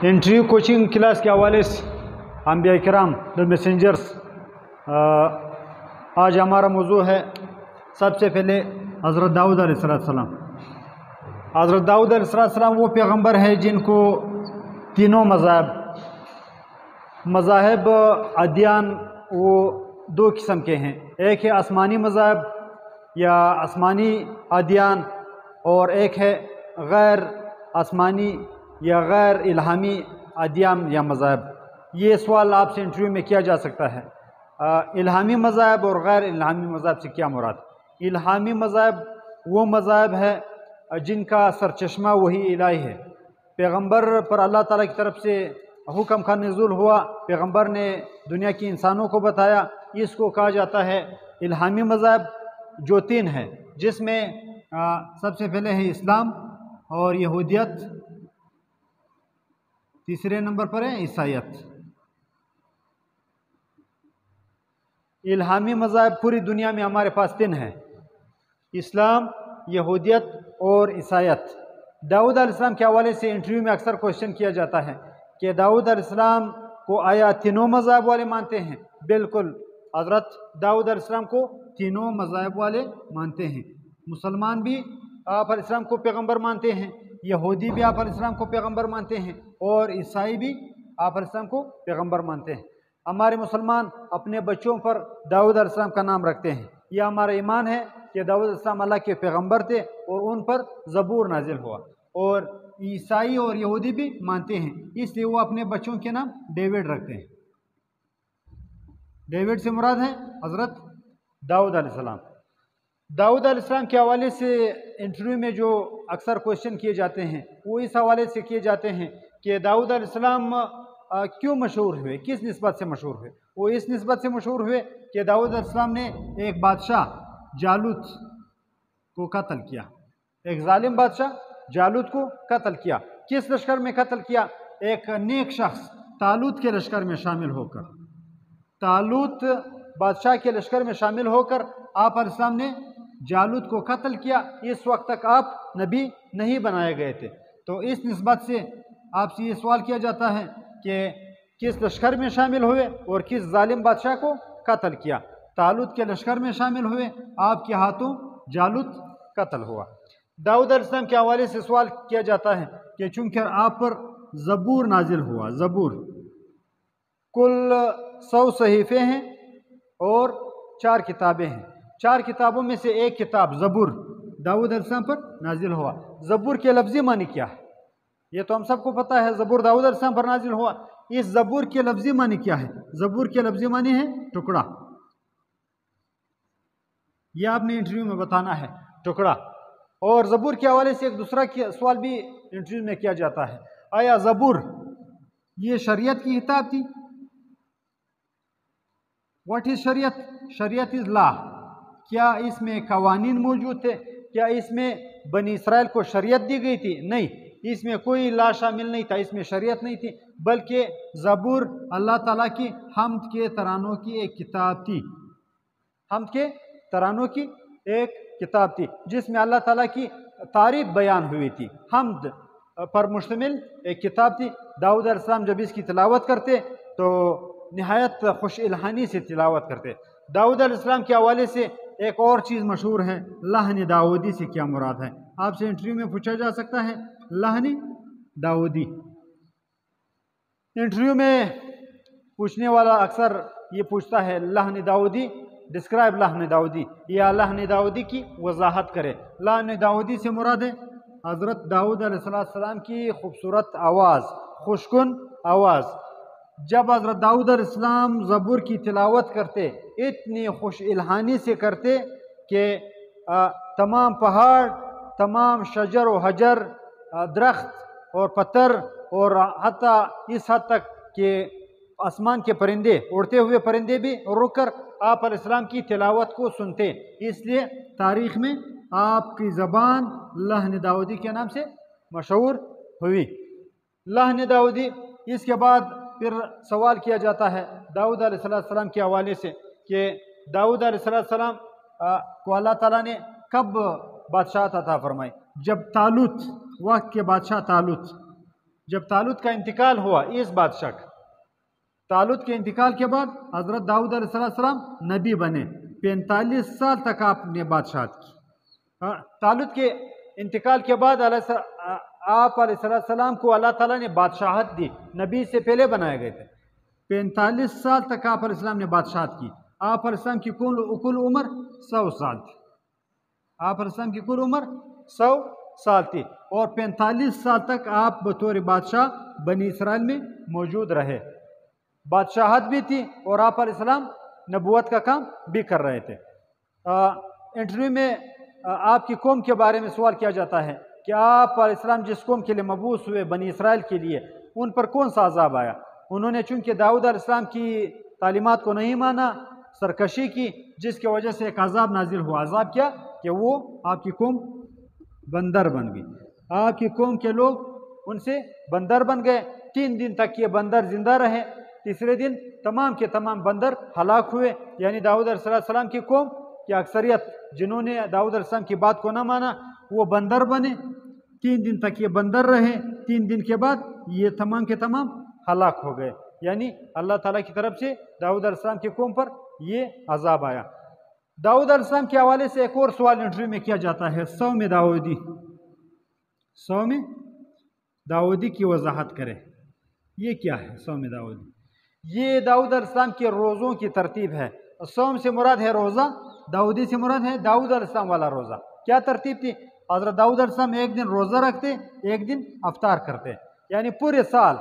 Interview coaching class کے حوالے سے انبیاء کرام دا میسنجرس، آج ہمارا موضوع ہے سب سے پہلے حضرت داؤد علیہ السلام۔ حضرت داؤد علیہ السلام وہ پیغمبر ہے جن کو تینوں مذاہب ادیان وہ دو قسم کے ہیں، ایک ہے آسمانی مذاہب یا آسمانی ادیان، اور ایک ہے غیر آسمانی یا غیر الہامی ادیان یا مذاہب۔ یہ سوال آپ سے انٹرویو میں کیا جا سکتا ہے، الہامی مذاہب اور غیر الہامی مذاہب سے کیا مراد؟ الہامی مذاہب وہ مذاہب ہے جن کا سرچشمہ وحی الہی ہے، پیغمبر پر اللہ تعالیٰ کی طرف سے حکم کا نزول ہوا، پیغمبر نے دنیا کی انسانوں کو بتایا، اس کو کہا جاتا ہے الہامی مذاہب، جو تین ہے، جس میں سب سے پہلے ہے اسلام اور یہودیت، تیسرے نمبر پر ہے عیسائیت۔ الہامی مذاہب پوری دنیا میں ہمارے پاس تین ہیں، اسلام، یہودیت اور عیسائیت۔ داؤد علیہ السلام کے حوالے سے انٹرویو میں اکثر کوشچن کیا جاتا ہے کہ داؤد علیہ السلام کو آیا تینوں مذاہب والے مانتے ہیں؟ بالکل، حضرت داؤد علیہ السلام کو تینوں مذاہب والے مانتے ہیں۔ مسلمان بھی آپ علیہ السلام کو پیغمبر مانتے ہیں، یہودی بھی آپ علیہ السلام کو پیغمبر مانتے ہیں، اور عیسائی بھی آپ علیہ السلام کو پیغمبر مانتے ہیں۔ ہمارے مسلمان اپنے بچوں پر داؤد علیہ السلام کا نام رکھتے ہیں، یہ ہمارا ایمان ہے کہ داؤد علیہ السلام اللہ کے پیغمبر تھے اور ان پر زبور نازل ہوا، اور عیسائی اور یہودی بھی مانتے ہیں، اس لیے وہ اپنے بچوں کے نام ڈیوڈ رکھتے ہیں۔ ڈیوڈ سے مراد ہے حضرت داؤد علیہ السلام۔ داؤد علیہ السلام کے حوالے سے انٹرویو میں جو اکثر کوشچن کیے جاتے ہیں وہ اس حوالے سے کیے جاتے ہیں کہ داؤد علیہ السلام کیوں مشہور ہوئے، کس نسبت سے مشہور ہوئے؟ وہ اس نسبت سے مشہور ہوئے کہ داؤد علیہ السلام نے ایک بادشاہ جالوت کو قتل کیا، ایک ظالم بادشاہ جالوت کو قتل کیا۔ کس لشکر میں قتل کیا؟ ایک نیک شخص طالوت کے لشکر میں شامل ہو کر، طالوت بادشاہ کے لشکر میں شامل ہو کر آپ علیہ السلام نے جالوت کو قتل کیا۔ اس وقت تک آپ نبی نہیں بنائے گئے تھے، تو اس نسبت سے آپ سے یہ سوال کیا جاتا ہے کہ کس لشکر میں شامل ہوئے اور کس ظالم بادشاہ کو قتل کیا؟ طالوت کے لشکر میں شامل ہوئے، آپ کے ہاتھوں جالوت قتل ہوا۔ داؤد علیہ السلام کے حوالے سے سوال کیا جاتا ہے کہ چونکہ آپ پر زبور نازل ہوا، زبور کل 100 صحیفے ہیں اور 4 کتابیں ہیں، 4 کتابوں میں سے ایک کتاب زبور داؤد علیہ السلام پر نازل ہوا۔ زبور کے لفظی معنی کیا ہے؟ یہ تو ہم سب کو پتہ ہے، زبور داؤد علیہ السلام پر نازل ہوا۔ اس زبور کے لفظی معنی کیا ہے؟ زبور کے لفظی معنی ہے ٹکڑا، یہ آپ نے انٹرویو میں بتانا ہے، ٹکڑا۔ اور زبور کے حوالے سے ایک دوسرا سوال بھی انٹرویو میں کیا جاتا ہے، آیا زبور یہ شریعت کی کتاب تھی؟ واٹ از شریعت؟ شریعت از لا۔ کیا اس میں قوانین موجود تھے؟ کیا اس میں بنی اسرائیل کو شریعت دی گئی تھی؟ نہیں، اس میں کوئی لا شامل نہیں تھا، اس میں شریعت نہیں تھی، بلکہ زبور اللہ تعالیٰ کی حمد کے ترانوں کی ایک کتاب تھی، حمد کے ترانوں کی ایک کتاب تھی، جس میں اللہ تعالیٰ کی تعریف بیان ہوئی تھی، حمد پر مشتمل ایک کتاب تھی۔ داؤد علیہ السلام جب اس کی تلاوت کرتے تو نہایت خوش الہانی سے تلاوت کرتے۔ داؤد علیہ السلام کے حوالے سے ایک اور چیز مشہور ہے، لحن داؤدی سے کیا مراد ہے؟ آپ سے انٹرویو میں پوچھا جا سکتا ہے لحن داؤدی۔ انٹرویو میں پوچھنے والا اکثر یہ پوچھتا ہے لحن داؤدی، ڈسکرائب لحن داؤدی، یا لحن داؤدی کی وضاحت کرے۔ لحن داؤدی سے مراد ہے حضرت داؤد علیہ السلام کی خوبصورت آواز، خوشگن آواز۔ جب حضرت داؤد علیہ السلام زبور کی تلاوت کرتے، اتنی خوش الہانی سے کرتے کہ تمام پہاڑ، تمام شجر و حجر، درخت اور پتھر، اور حتیٰ اس حد تک کہ آسمان کے پرندے، اڑتے ہوئے پرندے بھی رک کر آپ علیہ السلام کی تلاوت کو سنتے۔ اس لیے تاریخ میں آپ کی زبان لحن داؤدی کے نام سے مشہور ہوئی، لحن داؤدی۔ اس کے بعد پھر سوال کیا جاتا ہے داؤد علیہ السلام کے حوالے سے کہ داؤد علیہ السلام کو اللہ تعالیٰ نے کب بادشاہت عطا فرمائی؟ جب طالوت، وقت کے بادشاہ طالوت جب طالوت کا انتقال ہوا اس بادشاہ کا، طالوت کے انتقال کے بعد حضرت داؤد علیہ السلام نبی بنے، 45 سال تک آپ نے بادشاہت کی۔ طالوت کے انتقال کے بعد آپ علیہ السلام کو اللہ تعالیٰ نے بادشاہت دی، نبی سے پہلے بنائے گئے تھے۔ 45 سال تک آپ علیہ السلام نے بادشاہت کی۔ آپ علیہ السلام کی کل عمر 100 سال تھی۔ آپ علیہ السلام کی کل عمر 100 سال تھی، اور 45 سال تک آپ بطور بادشاہ بنی اسرائیل میں موجود رہے، بادشاہت بھی تھی اور آپ علیہ السلام نبوت کا کام بھی کر رہے تھے۔ انٹرویو میں آپ کی قوم کے بارے میں سوال کیا جاتا ہے کہ آپ علیہ السلام جس قوم کے لیے مبعوث ہوئے، بنی اسرائیل کے لیے، ان پر کون سا عذاب آیا؟ انہوں نے چونکہ داؤد علیہ السلام کی تعلیمات کو نہیں مانا، سرکشی کی، جس کی وجہ سے ایک عذاب نازل ہوا۔ عذاب کیا؟ کہ وہ آپ کی قوم بندر بن گئی، آپ کی قوم کے لوگ ان سے بندر بن گئے۔ 3 دن تک یہ بندر زندہ رہے، تیسرے دن تمام کے تمام بندر ہلاک ہوئے، یعنی داؤد علیہ السلام کی قوم کی اکثریت جنہوں نے داؤد علیہ السلام کی بات کو نہ مانا وہ بندر بنے۔ 3 دن تک یہ بندر رہے، 3 دن کے بعد یہ تمام کے تمام ہلاک ہو گئے، یعنی اللہ تعالیٰ کی طرف سے داؤد علیہ السلام کی قوم پر یہ عذاب آیا۔ داؤد علیہ السلام کے حوالے سے ایک اور سوال انٹرویو میں کیا جاتا ہے، صوم داؤدی، صوم داؤدی کی وضاحت کرے۔ یہ کیا ہے صوم داؤدی؟ یہ داؤد علیہ السلام کے روزوں کی ترتیب ہے۔ صوم سے مراد ہے روزہ، داؤدی سے مراد ہے داؤد علیہ السلام والا روزہ۔ کیا ترتیب تھی؟ حضرت داؤد علیہ السلام ایک دن روزہ رکھتے، ایک دن افطار کرتے، یعنی پورے سال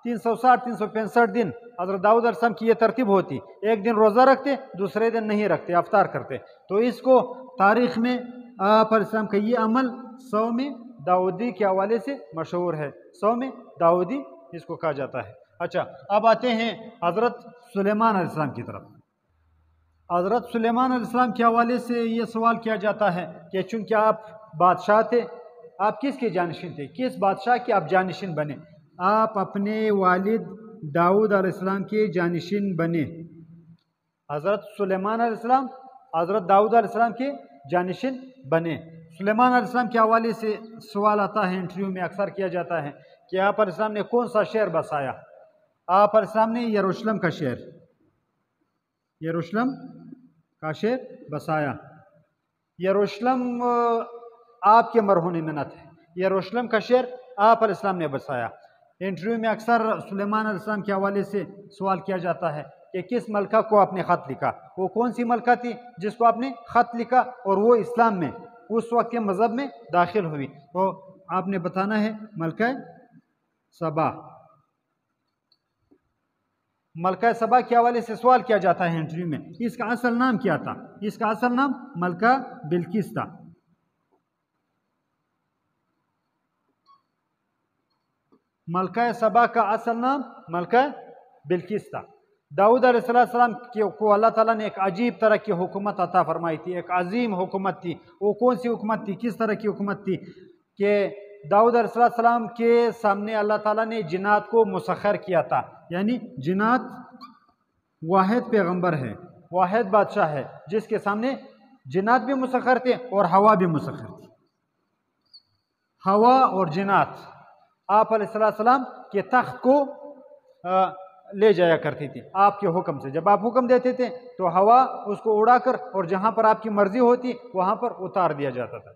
360-365 دن حضرت داؤد علیہ السلام کی یہ ترتیب ہوتی، ایک دن روزہ رکھتے، دوسرے دن نہیں رکھتے، افطار کرتے۔ تو اس کو تاریخ میں آپ علیہ السلام کا یہ عمل صوم داؤدی کے حوالے سے مشہور ہے، صوم داؤدی اس کو کہا جاتا ہے۔ اچھا، اب آتے ہیں حضرت سلیمان علیہ السلام کی طرف۔ حضرت سلیمان علیہ السلام کے حوالے سے یہ سوال کیا جاتا ہے کہ چونکہ آپ بادشاہ تھے، آپ کس کے جانشین تھے؟ کس بادشاہ کے آپ جانشین بنے؟ آپ اپنے والد داؤد علیہ السلام کے جانشین بنے۔ حضرت سلیمان علیہ السلام حضرت داؤد علیہ السلام کے جانشین بنے۔ سلیمان علیہ السلام کے حوالے سے سوال آتا ہے، انٹرویو میں اکثر کیا جاتا ہے کہ آپ علیہ السلام نے کون سا شہر بسایا؟ آپ علیہ السلام نے یروشلم کا شہر، یروشلم کا شہر بسایا۔ یروشلم آپ کے مرہون منت ہے، یروشلم کا شہر آپ علیہ السلام نے بسایا۔ انٹرویو میں اکثر سلیمان علیہ السلام کے حوالے سے سوال کیا جاتا ہے کہ کس ملکہ کو آپ نے خط لکھا؟ وہ کون سی ملکہ تھی جس کو آپ نے خط لکھا اور وہ اسلام میں اس وقت کے مذہب میں داخل ہوئی؟ تو آپ نے بتانا ہے ملکہ سبا۔ ملکہ سبا کے حوالے سے سوال کیا جاتا ہے انٹرویو میں، اس کا اصل نام کیا تھا؟ اس کا اصل نام ملکہ بلقیس تھا۔ ملکہ سبا کا اصل نام ملکہ بلقیس تھا۔ داؤد علیہ السلام کو اللہ تعالیٰ نے ایک عجیب طرح کی حکومت عطا فرمائی تھی، ایک عظیم حکومت تھی۔ وہ کون سی حکومت تھی؟ کس طرح کی حکومت تھی کہ داؤد علیہ السلام کے سامنے اللہ تعالیٰ نے جنات کو مسخر کیا تھا، یعنی جنات واحد پیغمبر ہے، واحد بادشاہ ہے جس کے سامنے جنات بھی مسخر تھے اور ہوا بھی مسخر تھی۔ ہوا اور جنات آپ علیہ السلام کے تخت کو لے جایا کرتی تھی آپ کے حکم سے۔ جب آپ حکم دیتے تھے تو ہوا اس کو اڑا کر اور جہاں پر آپ کی مرضی ہوتی وہاں پر اتار دیا جاتا تھا۔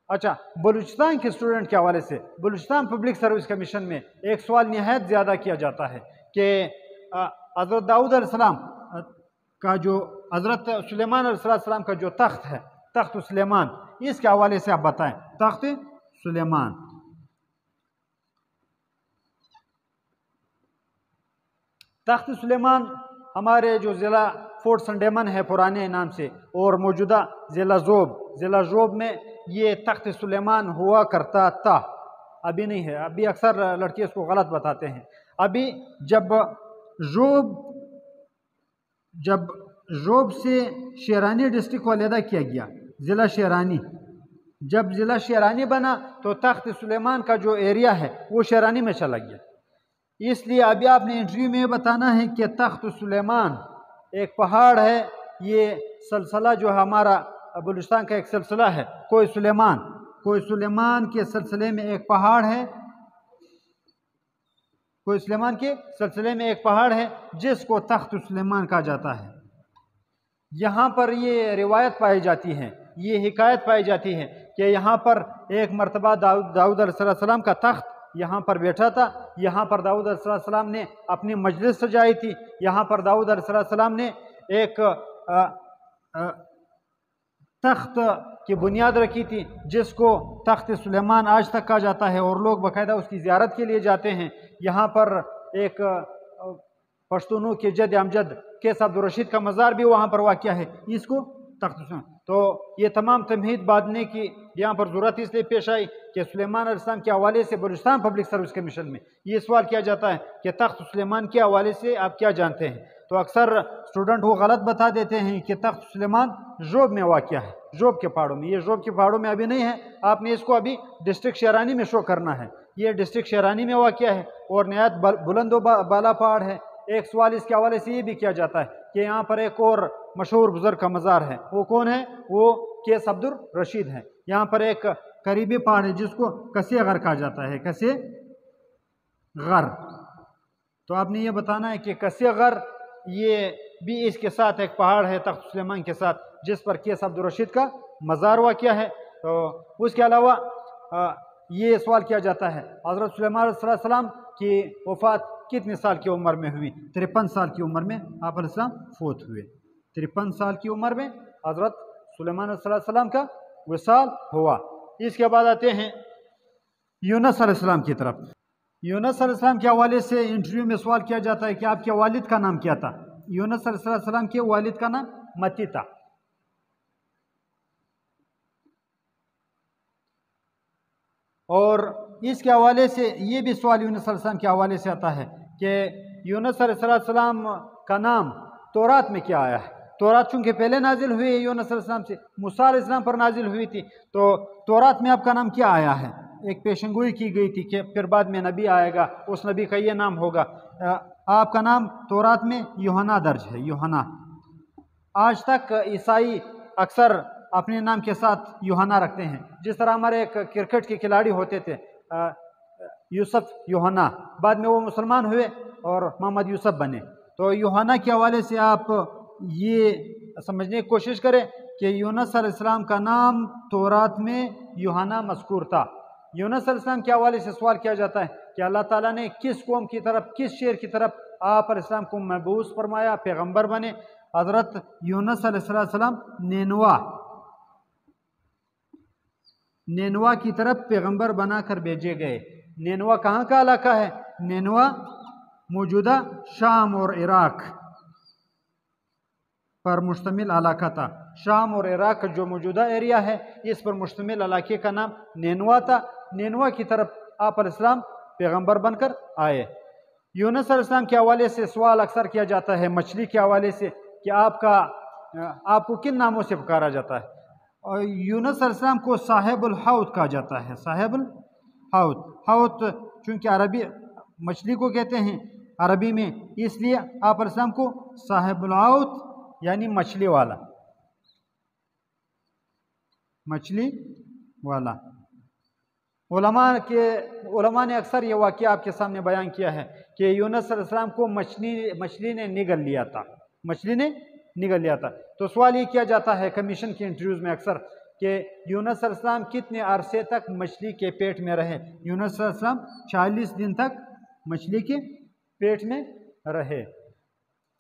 اچھا، بلوچستان کے اسٹوڈنٹ کے حوالے سے بلوچستان پبلک سروس کمیشن میں ایک سوال نہایت زیادہ کیا جاتا ہے کہ حضرت داؤد علیہ السلام کا جو حضرت سلیمان علیہ السلام کا جو تخت ہے، تخت سلیمان، اس کے حوالے سے آپ بتائیں۔ تخت سلیمان، تخت سلیمان ہمارے جو ضلع فورٹ سنڈیمن ہے پرانے نام سے، اور موجودہ ضلع زوب میں یہ تخت سلیمان ہوا کرتا تھا، ابھی نہیں ہے۔ ابھی اکثر لڑکے اس کو غلط بتاتے ہیں۔ ابھی جب زوب سے شیرانی ڈسٹرکٹ کو علیحدہ کیا گیا، ضلع شیرانی، جب ضلع شیرانی بنا تو تخت سلیمان کا جو ایریا ہے وہ شیرانی میں چلا گیا۔ اس لیے ابھی آپ نے انٹرویو میں بتانا ہے کہ تخت سلیمان ایک پہاڑ ہے، یہ سلسلہ جو ہمارا بلوچستان کا ایک سلسلہ ہے، کوہ سلیمان کے سلسلے میں ایک پہاڑ ہے کوہ سلیمان کے سلسلے میں ایک پہاڑ ہے جس کو تخت سلیمان کہا جاتا ہے۔ یہاں پر یہ روایت پائی جاتی ہے، یہ حکایت پائی جاتی ہے کہ یہاں پر ایک مرتبہ داؤد علیہ السلام کا تخت یہاں پر بیٹھا تھا، یہاں پر داؤد علیہ السلام نے اپنی مجلس سجائی تھی، یہاں پر داؤد علیہ السلام نے ایک تخت کی بنیاد رکھی تھی جس کو تخت سلیمان آج تک کہا جاتا ہے، اور لوگ باقاعدہ اس کی زیارت کے لیے جاتے ہیں۔ یہاں پر ایک پشتونوں کے جد امجد قیس عبدالرشید کا مزار بھی وہاں پر واقع ہے، اس کو تخت سلیمان۔ تو یہ تمام تمہید باندھنے کی یہاں پر ضرورت اس لیے پیش آئی کہ سلیمان علیہ السلام کے حوالے سے بلوچستان پبلک سروس کمیشن میں یہ سوال کیا جاتا ہے کہ تخت سلیمان کے حوالے سے آپ کیا جانتے ہیں؟ تو اکثر اسٹوڈنٹ وہ غلط بتا دیتے ہیں کہ تخت سلیمان ژوب میں واقع ہے، ژوب کے پہاڑوں میں۔ یہ ژوب کے پہاڑوں میں ابھی نہیں ہے، آپ نے اس کو ابھی ڈسٹرکٹ شیرانی میں شو کرنا ہے۔ یہ ڈسٹرکٹ شیرانی میں واقع ہے اور نہایت بلند و بالا پہاڑ ہے۔ ایک سوال اس کے حوالے سے یہ بھی کیا جاتا ہے کہ یہاں پر ایک اور مشہور بزرگ کا مزار ہے، وہ کون ہے؟ وہ قیس عبدالرشید ہے۔ یہاں پر ایک قریبی پہاڑ ہے جس کو کسی غر کہا جاتا ہے، کسی غر۔ تو آپ نے یہ بتانا ہے کہ کسی غر یہ بھی اس کے ساتھ ایک پہاڑ ہے تخت سلیمان کے ساتھ جس پر قیس عبدالرشید کا مزار واقع ہے۔ تو اس کے علاوہ یہ سوال کیا جاتا ہے حضرت سلیمان علیہ السلام کی وفات کتنے سال کی عمر میں ہوئی؟ 53 سال کی عمر میں آپ علیہ السلام فوت ہوئے۔ 53 سال کی عمر میں حضرت سلیمان علیہ السلام کا وصال ہوا۔ اس کے بعد آتے ہیں یونس علیہ السلام کی طرف۔ یونس علیہ السلام کے حوالے سے انٹرویو میں سوال کیا جاتا ہے کہ آپ کے والد کا نام کیا تھا؟ یونس علیہ السلام کے والد کا نام متی تھا۔ اور اس کے حوالے سے یہ بھی سوال یونس علیہ السلام کے حوالے سے آتا ہے کہ یونس علیہ السلام کا نام تورات میں کیا آیا ہے؟ تورات چونکہ پہلے نازل ہوئی ہے یونس علیہ السلام سے، موسیٰ علیہ السلام پر نازل ہوئی تھی، تو تورات میں آپ کا نام کیا آیا ہے؟ ایک پیشنگوئی کی گئی تھی کہ پھر بعد میں نبی آئے گا، اس نبی کا یہ نام ہوگا۔ آپ کا نام تورات میں یوحنا درج ہے، یوحنا۔ آج تک عیسائی اکثر اپنے نام کے ساتھ یوحنا رکھتے ہیں، جس طرح ہمارے ایک کرکٹ کے کھلاڑی ہوتے تھے یوسف یوحنا، بعد میں وہ مسلمان ہوئے اور محمد یوسف بنے۔ تو یوحنا کے حوالے سے آپ یہ سمجھنے کی کوشش کریں کہ یونس علیہ السلام کا نام تورات میں یوحنا مذکور تھا۔ یونس علیہ السلام کے حوالے سے سوال کیا جاتا ہے کہ اللہ تعالیٰ نے کس قوم کی طرف، کس شہر کی طرف آپ علیہ السلام کو مبعوث فرمایا، پیغمبر بنے؟ حضرت یونس علیہ السلام نینوا کی طرف پیغمبر بنا کر بھیجے گئے۔ نینوا کہاں کا علاقہ ہے؟ نینوا موجودہ شام اور عراق پر مشتمل علاقہ تھا۔ شام اور عراق کا جو موجودہ ایریا ہے اس پر مشتمل علاقے کا نام نینوا تھا۔ نینوا کی طرف آپ علیہ السلام پیغمبر بن کر آئے۔ یونس علیہ السلام کے حوالے سے سوال اکثر کیا جاتا ہے مچھلی کے حوالے سے کہ آپ کو کن ناموں سے پکارا جاتا ہے؟ اور یونس علیہ السلام کو صاحب الحوت کہا جاتا ہے، صاحب الحوت۔ حوت چونکہ عربی مچھلی کو کہتے ہیں عربی میں، اس لیے آپ علیہ السلام کو صاحب الحوت یعنی مچھلی والا، مچھلی والا۔ علماء نے اکثر یہ واقعہ آپ کے سامنے بیان کیا ہے کہ یونس علیہ السلام کو مچھلی نے نگل لیا تھا، مچھلی نے نگل لیا تھا۔ تو سوال یہ کیا جاتا ہے کمیشن کی انٹرویوز میں اکثر کہ یونس علیہ السلام کتنے عرصے تک مچھلی کے پیٹ میں رہے؟ یونس علیہ السلام 40 دن تک مچھلی کے پیٹ میں رہے۔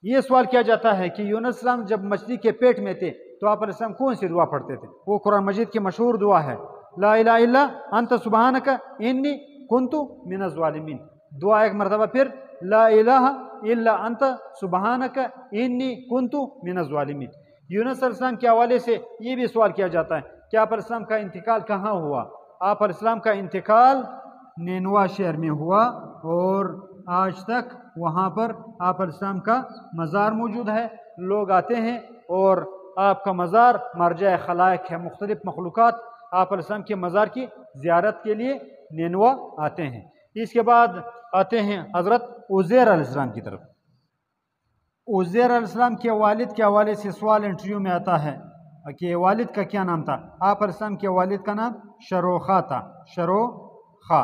یہ سوال کیا جاتا ہے کہ یونس علیہ السلام جب مچھلی کے پیٹ میں تھے تو آپ علیہ السلام کون سی دعا پڑھتے تھے؟ وہ قرآن مجید کی مشہور دعا ہے، لا الہ الا انت سبحانک انی کنت من الظالمین۔ دعا ایک مرتبہ پھر لا الہ الا انت سبحانک انی کنت من الظالمین۔ یونس علیہ السلام کے حوالے سے یہ بھی سوال کیا جاتا ہے کہ آپ علیہ السلام کا انتقال کہاں ہوا؟ آپ علیہ السلام کا انتقال نینوا شہر میں ہوا اور آج تک وہاں پر آپ علیہ السلام کا مزار موجود ہے۔ لوگ آتے ہیں اور آپ کا مزار مرجع خلائق ہے، مختلف مخلوقات آپ علیہ السلام کے مزار کی زیارت کے لیے نینوا آتے ہیں۔ اس کے بعد آتے ہیں حضرت عزیر علیہ السلام کی طرف۔ عزیر علیہ السلام کے والد کے حوالے سے سوال انٹرویو میں آتا ہے کہ والد کا کیا نام تھا؟ آپ علیہ السلام کے والد کا نام شروخا تھا، شروخا۔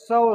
100